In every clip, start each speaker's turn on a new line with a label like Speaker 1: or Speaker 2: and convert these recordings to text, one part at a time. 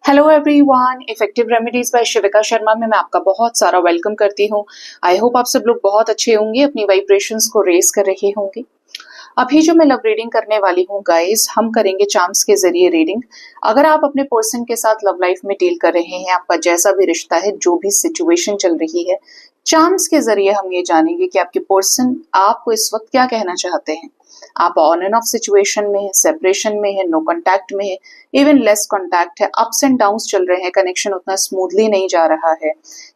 Speaker 1: Hello everyone, effective remedies by Shivika Sharma में मैं आपका बहुत सारा वेलकम करती हूँ। आई होप आप सब लोग बहुत अच्छे होंगे, अपनी वाइब्रेशंस को रेज कर रहे होंगे। अभी जो मैं लव रीडिंग करने वाली हूँ गाइस, हम करेंगे चार्म्स के जरिए रीडिंग। अगर आप अपने पर्सन के साथ लव लाइफ में डील कर रहे हैं, आपका जैसा भी रिश्ता है, जो भी सिचुएशन चल रही है, चार्म्स के जरिए हम ये जानेंगे कि आपके पर्सन आपको इस वक्त क्या कहना चाहते हैं। आप ऑन एंड ऑफ सिचुएशन में है, सेपरेशन में है, नो कांटेक्ट में है, इवन लेस कांटेक्ट है, अप्स एंड डाउन्स चल रहे हैं, कनेक्शन उतना स्मूथली नहीं जा रहा है,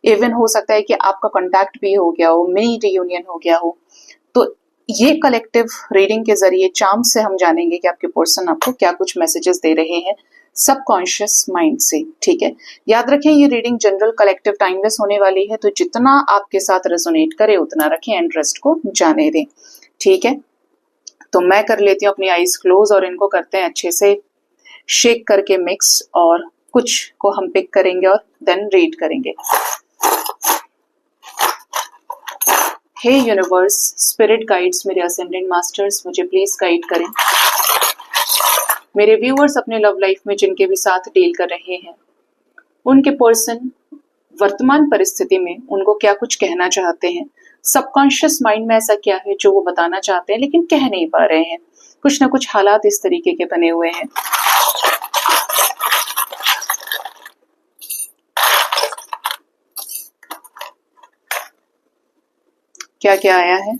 Speaker 1: इवन हो सकता है कि आपका कांटेक्ट भी हो गया हो, मिनी रियूनियन हो गया हो। तो ये कलेक्टिव रीडिंग के जरिए चार्म से हम जानेंगे कि आपके पर्सन आपको क्या कुछ मैसेजेस दे रहे हैं सबकॉन्शियस माइंड से। ठीक है, याद रखें ये रीडिंग जनरल कलेक्टिव टाइमलेस होने वाली है, तो जितना आपके साथ रेजोनेट करे उतना रखें, एंड रेस्ट को जाने दें। ठीक है, तो मैं कर लेती हूँ अपनी आईज क्लोज और इनको करते हैं अच्छे से शेक करके मिक्स, और कुछ को हम पिक करेंगे और देन रीड करेंगे। हे यूनिवर्स, स्पिरिट गाइड्स, मेरे असेंडेंट मास्टर्स, मुझे प्लीज गाइड करें। मेरे व्यूअर्स अपने लव लाइफ में जिनके भी साथ डील कर रहे हैं, उनके पर्सन वर्तमान परिस्थिति में उनको क्या कुछ कहना चाहते हैं। सबकॉन्शियस माइंड में ऐसा क्या है जो वो बताना चाहते हैं लेकिन कह नहीं पा रहे हैं। कुछ ना कुछ हालात इस तरीके के बने हुए हैं। क्या क्या आया है?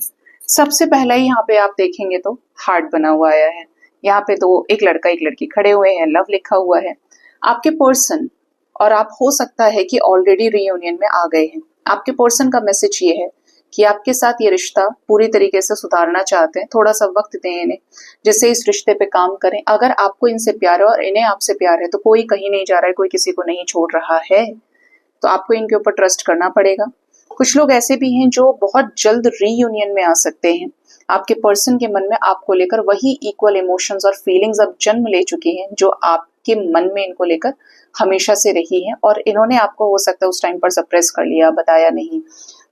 Speaker 1: सबसे पहला ही यहाँ पे आप देखेंगे तो हार्ट बना हुआ आया है। यहाँ पे तो एक लड़का एक लड़की खड़े हुए हैं, लव लिखा हुआ है। आपके पर्सन और आप हो सकता है कि ऑलरेडी रियूनियन में आ गए हैं। आपके पर्सन का मैसेज ये है कि आपके साथ ये रिश्ता पूरी तरीके से सुधारना चाहते हैं। थोड़ा सा वक्त दें इन्हें, जिससे इस रिश्ते पे काम करें। अगर आपको इनसे प्यार है और इन्हें आपसे प्यार है, तो कोई कहीं नहीं जा रहा है, कोई किसी को नहीं छोड़ रहा है, तो आपको इनके ऊपर ट्रस्ट करना पड़ेगा। कुछ लोग ऐसे भी हैं जो बहुत जल्द रीयूनियन में आ सकते हैं। आपके पर्सन के मन में आपको लेकर वही इक्वल इमोशंस और फीलिंग्स अब जन्म ले चुकी हैं जो आपके मन में इनको लेकर हमेशा से रही हैं, और इन्होंने आपको हो सकता है उस टाइम पर सप्रेस कर लिया, बताया नहीं।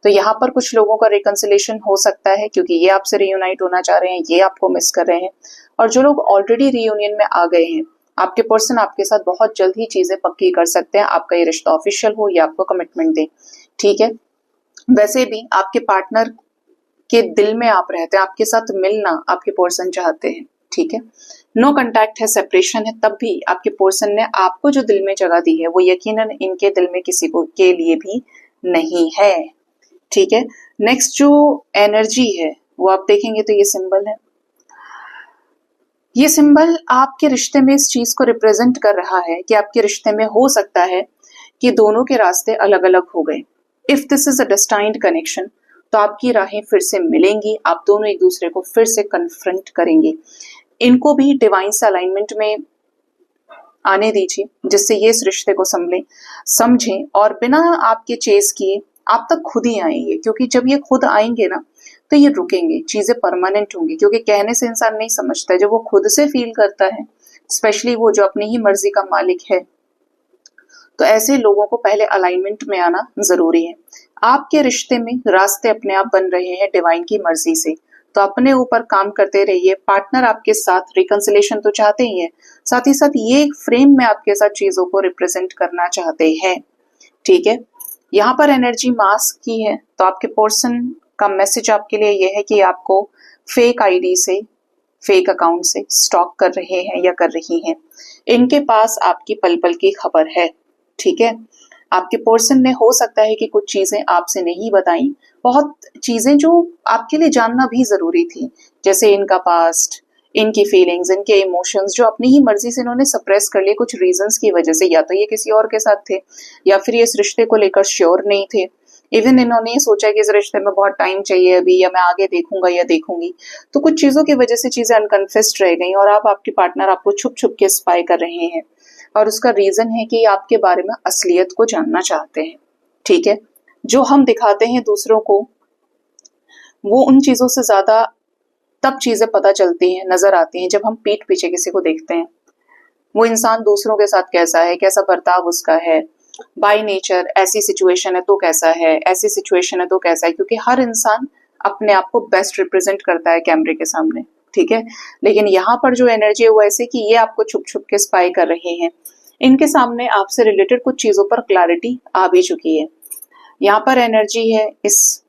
Speaker 1: तो यहाँ पर कुछ लोगों का रिकंसिलेशन हो सकता है, क्योंकि ये आपसे रियूनाइट होना चाह रहे हैं, ये आपको मिस कर रहे हैं। और जो लोग ऑलरेडी रियूनियन में आ गए हैं, आपके पर्सन आपके साथ बहुत जल्द ही चीजें पक्की कर सकते हैं, आपका ये रिश्ता ऑफिशियल हो या आपको कमिटमेंट दे। ठीक है, वैसे भी आपके पार्टनर के दिल में आप रहते हैं, आपके साथ मिलना आपके पर्सन चाहते हैं। ठीक है, नो कांटेक्ट है, सेपरेशन है, तब भी आपके पर्सन ने आपको जो दिल में जगह दी है वो यकीनन इनके दिल में किसी को के लिए भी नहीं है। ठीक है, नेक्स्ट जो एनर्जी है वो आप देखेंगे तो ये सिंबल है। ये सिंबल आपके रिश्ते में इस चीज को रिप्रेजेंट कर रहा है कि आपके रिश्ते में हो सकता है कि दोनों के रास्ते अलग अलग हो गए। If this is a destined connection, तो आपकी राहें फिर से मिलेंगी, आप दोनों एक दूसरे को फिर से कन्फ्रंट करेंगे। इनको भी डिवाइन से अलाइनमेंट में आने दीजिए, जिससे ये इस रिश्ते को समझें और बिना आपके चेस किए आप तक खुद ही आएंगे। क्योंकि जब ये खुद आएंगे ना, तो ये रुकेंगे, चीजें परमानेंट होंगी। क्योंकि कहने से इंसान नहीं समझता है, जब वो खुद से फील करता है, स्पेशली वो जो अपनी ही मर्जी का मालिक है, तो ऐसे लोगों को पहले अलाइनमेंट में आना जरूरी है। आपके रिश्ते में रास्ते अपने आप बन रहे हैं डिवाइन की मर्जी से, तो अपने ऊपर काम करते रहिए। पार्टनर आपके साथ रिकंसिलेशन तो चाहते ही है, साथ ही साथ ये फ्रेम में आपके साथ चीजों को रिप्रेजेंट करना चाहते हैं। ठीक है, यहाँ पर एनर्जी मास्क की है, तो आपके पर्सन का मैसेज आपके लिए यह है कि आपको फेक आईडी से, फेक अकाउंट से स्टॉक कर रहे हैं या कर रही हैं। इनके पास आपकी पल पल की खबर है। ठीक है, आपके पर्सन ने हो सकता है कि कुछ चीजें आपसे नहीं बताई, बहुत चीजें जो आपके लिए जानना भी जरूरी थी, जैसे इनका पास्ट, इनकी फीलिंग्स, इनके इमोशंस, जो अपनी ही मर्जी से इन्होंने सप्रेस कर लिए कुछ रीजंस की वजह से। या तो ये किसी और के साथ थे, या फिर ये इस रिश्ते को लेकर श्योर नहीं थे। इवन इन्होंने ये सोचा कि इस रिश्ते में बहुत टाइम चाहिए अभी, या मैं आगे देखूंगा या देखूंगी। तो कुछ चीजों की वजह से चीजें अनकन्फेस्ड रह गई, और आपके पार्टनर आपको छुप छुप के स्पाई कर रहे हैं, और उसका रीजन है कि आपके बारे में असलियत को जानना चाहते हैं। ठीक है, जो हम दिखाते हैं दूसरों को, वो उन चीजों से ज्यादा तब चीजें पता चलती हैं, नजर आती हैं, जब हम पीठ पीछे किसी को देखते हैं। वो इंसान दूसरों के साथ कैसा है, कैसा बर्ताव उसका है, बाय नेचर ऐसी सिचुएशन है तो कैसा है, ऐसी सिचुएशन है तो कैसा है। क्योंकि हर इंसान अपने आप को बेस्ट रिप्रेजेंट करता है कैमरे के सामने। ठीक है, लेकिन यहाँ पर जो एनर्जी है वो ऐसे कि ये आपको छुप छुप के स्पाई कर रहे हैं। इनके सामने आपसे रिलेटेड कुछ चीजों पर क्लैरिटी आ भी चुकी है। यहाँ पर एनर्जी है इस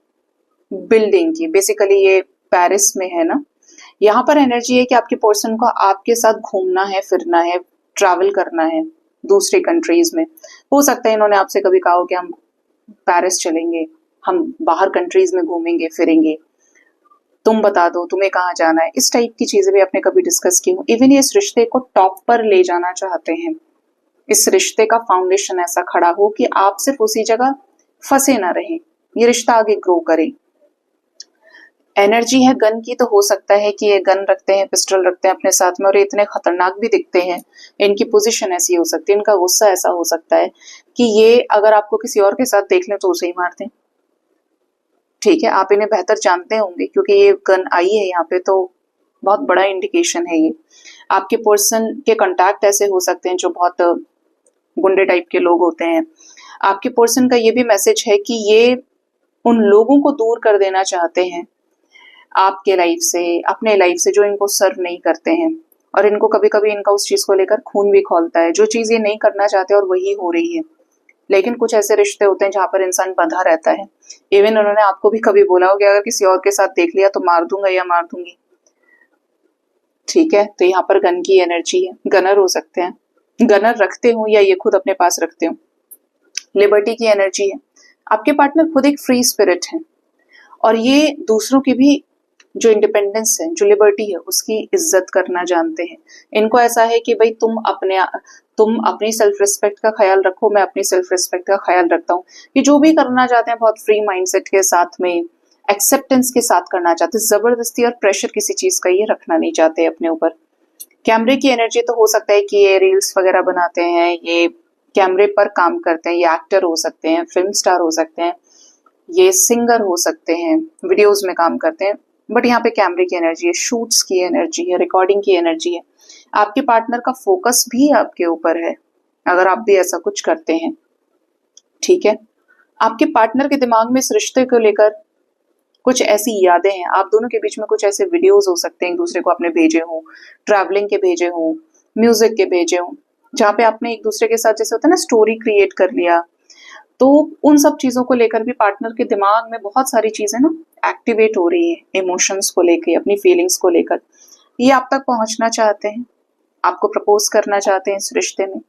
Speaker 1: बिल्डिंग की, बेसिकली ये पेरिस में है ना। यहाँ पर एनर्जी है कि आपके पर्सन को आपके साथ घूमना है, फिरना है, ट्रैवल करना है दूसरी कंट्रीज में। हो सकता है इन्होंने आपसे कभी कहा हो कि हम पेरिस चलेंगे, हम बाहर कंट्रीज में घूमेंगे फिरेंगे, तुम बता दो तुम्हें कहाँ जाना है। इस टाइप की चीजें भी आपने कभी डिस्कस की हो। इवन ये इस रिश्ते को टॉप पर ले जाना चाहते हैं। इस रिश्ते का फाउंडेशन ऐसा खड़ा हो कि आप सिर्फ उसी जगह फंसे ना रहें, ये रिश्ता आगे ग्रो करे। एनर्जी है गन की, तो हो सकता है कि ये गन रखते हैं, पिस्टल रखते हैं अपने साथ में, और ये इतने खतरनाक भी दिखते हैं। इनकी पोजीशन ऐसी हो सकती है, इनका गुस्सा ऐसा हो सकता है कि ये अगर आपको किसी और के साथ देख लें तो उसे ही मार दें। ठीक है, आप इन्हें बेहतर जानते होंगे क्योंकि ये गन आई है यहाँ पे, तो बहुत बड़ा इंडिकेशन है ये। आपके पर्सन के कॉन्टैक्ट ऐसे हो सकते हैं जो बहुत गुंडे टाइप के लोग होते हैं। आपके पर्सन का ये भी मैसेज है कि ये उन लोगों को दूर कर देना चाहते हैं आपके लाइफ से, अपने लाइफ से, जो इनको सर्व नहीं करते हैं। और इनको कभी कभी इनका उस चीज को लेकर खून भी खौलता है, जो चीज ये नहीं करना चाहते और वही हो रही है। लेकिन कुछ ऐसे रिश्ते होते हैं जहां पर इंसान बंधा रहता है। इवन उन्होंने आपको भी कभी बोला हो कि अगर किसी और के साथ देख लिया तो मार दूंगा या मार दूंगी। ठीक है, तो यहाँ पर गन की एनर्जी है, गनर हो सकते हैं, गनर रखते हो या ये खुद अपने पास रखते हो। लिबर्टी की एनर्जी है, आपके पार्टनर खुद एक फ्री स्पिरिट है और ये दूसरों की भी जो इंडिपेंडेंस है, जो लिबर्टी है, उसकी इज्जत करना जानते हैं। इनको ऐसा है कि भाई तुम अपनी सेल्फ रिस्पेक्ट का ख्याल रखो, मैं अपनी सेल्फ रिस्पेक्ट का ख्याल रखता हूँ। ये जो भी करना चाहते हैं बहुत फ्री माइंडसेट के साथ में, एक्सेप्टेंस के साथ करना चाहते हैं। जबरदस्ती और प्रेशर किसी चीज का ये रखना नहीं चाहते अपने ऊपर। कैमरे की एनर्जी तो हो सकता है कि ये रील्स वगैरह बनाते हैं, ये कैमरे पर काम करते हैं, ये एक्टर हो सकते हैं, फिल्म स्टार हो सकते हैं, ये सिंगर हो सकते हैं, वीडियोस में काम करते हैं। बट यहाँ पे कैमरे की एनर्जी है, शूट्स की एनर्जी है, रिकॉर्डिंग की एनर्जी है। आपके पार्टनर का फोकस भी आपके ऊपर है अगर आप भी ऐसा कुछ करते हैं। ठीक है, आपके पार्टनर के दिमाग में इस रिश्ते को लेकर कुछ ऐसी यादें हैं, आप दोनों के बीच में कुछ ऐसे वीडियोस हो सकते हैं एक दूसरे को आपने भेजे हों, ट्रैवलिंग के भेजे हों, म्यूजिक के भेजे हों, जहाँ पे आपने एक दूसरे के साथ जैसे होता है ना स्टोरी क्रिएट कर लिया। तो उन सब चीजों को लेकर भी पार्टनर के दिमाग में बहुत सारी चीजें ना एक्टिवेट हो रही है, इमोशंस को लेकर, अपनी फीलिंग्स को लेकर। ये आप तक पहुंचना चाहते हैं, आपको प्रपोज करना चाहते हैं इस रिश्ते में,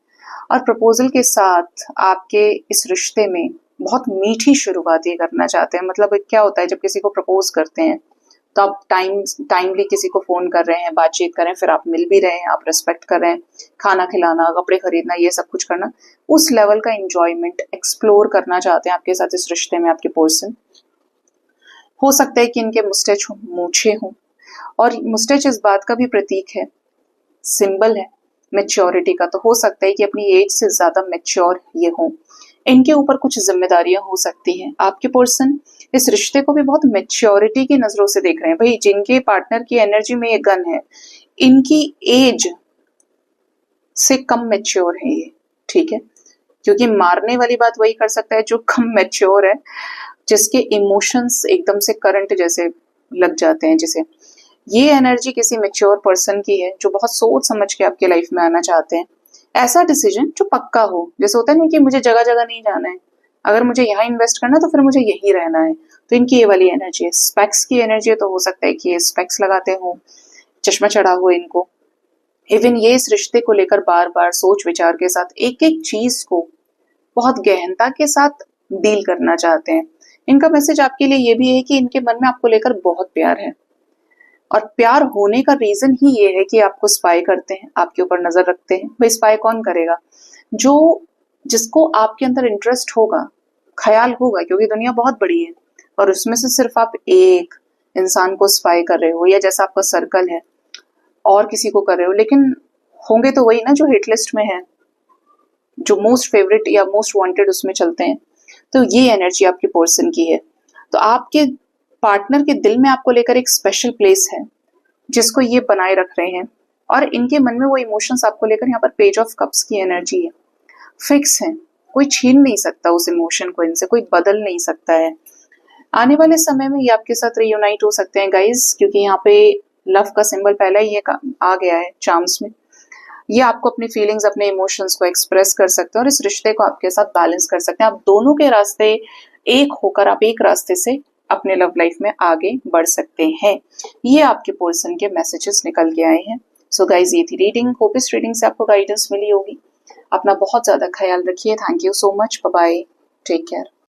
Speaker 1: और प्रपोजल के साथ आपके इस रिश्ते में बहुत मीठी शुरुआत ये करना चाहते हैं। मतलब क्या होता है जब किसी को प्रपोज करते हैं तो आप टाइमली किसी को फोन कर रहे हैं, बातचीत कर रहे हैं, फिर आप मिल भी रहे हैं, आप रिस्पेक्ट कर रहे हैं, खाना खिलाना, कपड़े खरीदना, ये सब कुछ करना, उस लेवल का एंजॉयमेंट एक्सप्लोर करना चाहते हैं आपके साथ इस रिश्ते में आपके पर्सन। हो सकता है कि इनके मुस्टैच हो, मूछे हों, और मुस्टैच इस बात का भी प्रतीक है, सिंबल है मेच्योरिटी का। तो हो सकता है कि अपनी एज से ज्यादा मेच्योर ये हों। इनके ऊपर कुछ जिम्मेदारियां हो सकती हैं। आपके पर्सन इस रिश्ते को भी बहुत मेच्योरिटी की नजरों से देख रहे हैं। भाई जिनके पार्टनर की एनर्जी में ये गन है, इनकी एज से कम मेच्योर है ये। ठीक है, क्योंकि मारने वाली बात वही कर सकता है जो कम मेच्योर है, जिसके इमोशंस एकदम से करंट जैसे लग जाते हैं। जिसे ये एनर्जी किसी मेच्योर पर्सन की है जो बहुत सोच समझ के आपके लाइफ में आना चाहते हैं। ऐसा डिसीजन जो पक्का हो, जैसे होता है ना कि मुझे जगह जगह नहीं जाना है, अगर मुझे यहाँ इन्वेस्ट करना है तो फिर मुझे यही रहना है। तो इनकी ये वाली एनर्जी है। स्पेक्स की एनर्जी है, तो हो सकता है कि ये स्पेक्स लगाते हो, चश्मा चढ़ा हो इनको। इवन ये इस रिश्ते को लेकर बार बार सोच विचार के साथ एक एक चीज को बहुत गहनता के साथ डील करना चाहते हैं। इनका मैसेज आपके लिए ये भी है कि इनके मन में आपको लेकर बहुत प्यार है, और प्यार होने का रीजन ही ये है कि आपको स्पाई करते हैं, आपके ऊपर नजर रखते हैं। भाई स्पाई कौन करेगा? जो जिसको आपके अंदर इंटरेस्ट होगा, ख्याल होगा, क्योंकि दुनिया बहुत बड़ी है और उसमें से सिर्फ आप एक इंसान को स्पाई कर रहे हो, या जैसा आपका सर्कल है और किसी को कर रहे हो, लेकिन होंगे तो वही ना जो हिट लिस्ट में है, जो मोस्ट फेवरेट या मोस्ट वांटेड उसमें चलते हैं। तो ये एनर्जी आपके पर्सन की है। तो आपके पार्टनर के दिल में आपको लेकर एक स्पेशल प्लेस है जिसको ये बनाए रख रहे हैं, और इनके मन में वो इमोशंस आपको लेकर, यहाँ पर पेज ऑफ कप्स की एनर्जी है, फिक्स है। कोई छीन नहीं सकता उस इमोशन को, इनसे कोई बदल नहीं सकता है। आने वाले समय में ये आपके साथ रियूनाइट हो सकते हैं गाइज, क्योंकि यहाँ पे लव का सिंबल पहला ही आ गया है चार्म्स में। ये आपको अपनी फीलिंग्स, अपने इमोशंस को एक्सप्रेस कर सकते हैं और इस रिश्ते को आपके साथ बैलेंस कर सकते हैं। आप दोनों के रास्ते एक होकर आप एक रास्ते से अपने लव लाइफ में आगे बढ़ सकते हैं। ये आपके पर्सन के मैसेजेस निकल के आए हैं। सो गाइज, ये थी रीडिंग। होप इस रीडिंग से आपको गाइडेंस मिली होगी। अपना बहुत ज्यादा ख्याल रखिए। Thank you so much. Bye bye. Take care.